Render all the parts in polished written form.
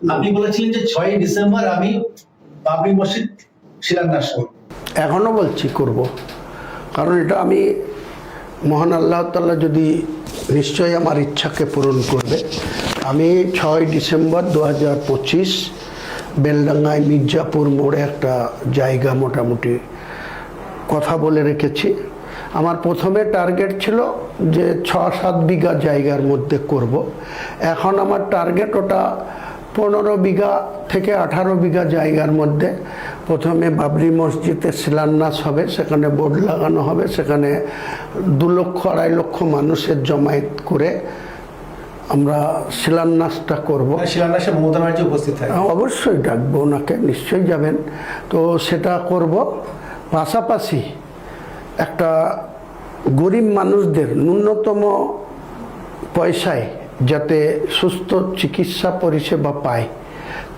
আপনি বলেছিলেন যে 6ই ডিসেম্বর আমি বাবরি মসজিদ শিলান্যাস করব। এখনো বলছি করব, কারণ এটা আমি মহান আল্লাহ তাআলা যদি নিশ্চয়ই আমার ইচ্ছাকে পূরণ করবে। আমি 6ই ডিসেম্বর 2025 বেলডাঙ্গায় মির্জাপুর মোড়ে একটা জায়গা মোটামুটি কথা বলে রেখেছি। আমার প্রথমে টার্গেট ছিল যে 6-7 বিঘা জায়গার মধ্যে করব। এখন আমার টার্গেট ওটা 15 বিঘা থেকে 18 বিঘা জায়গার মধ্যে প্রথমে বাবরি মসজিদে শিলান্যাস হবে, সেখানে বোর্ড লাগানো হবে, সেখানে 2 লক্ষ 2.5 লক্ষ মানুষের জমায়েত করে আমরা শিলান্যাসটা করব। শিলান্যাসে মমতা ব্যানার্জি উপস্থিত থাকবে? অবশ্যই ডাকবো, ওনাকে নিশ্চয়ই যাবেন। তো সেটা করব। পাশাপাশি একটা গরিব মানুষদের ন্যূনতম পয়সায় যাতে সুস্থ চিকিৎসা পরিষেবা পায়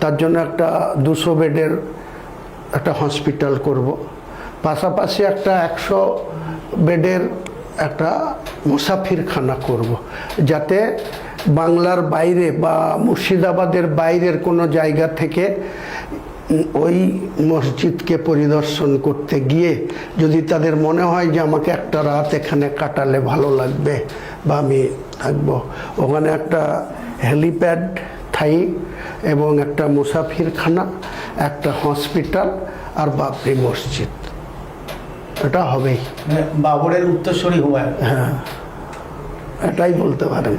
তার জন্য একটা 200 বেডের একটা হসপিটাল করব। পাশাপাশি একটা 100 বেডের একটা মুসাফিরখানা করব, যাতে বাংলার বাইরে বা মুর্শিদাবাদের বাইরের কোনো জায়গা থেকে ওই মসজিদকে পরিদর্শন করতে গিয়ে যদি তাদের মনে হয় যে আমাকে একটা রাত এখানে কাটালে ভালো লাগবে বা আমি থাকবো, ওখানে একটা হেলিপ্যাড থাই এবং একটা মুসাফিরখানা, একটা হসপিটাল আর বাবরি মসজিদ, এটা হবেই। বাবরের উত্তরসূরি হুমায়ুন। হ্যাঁ, এটাই বলতে পারেন।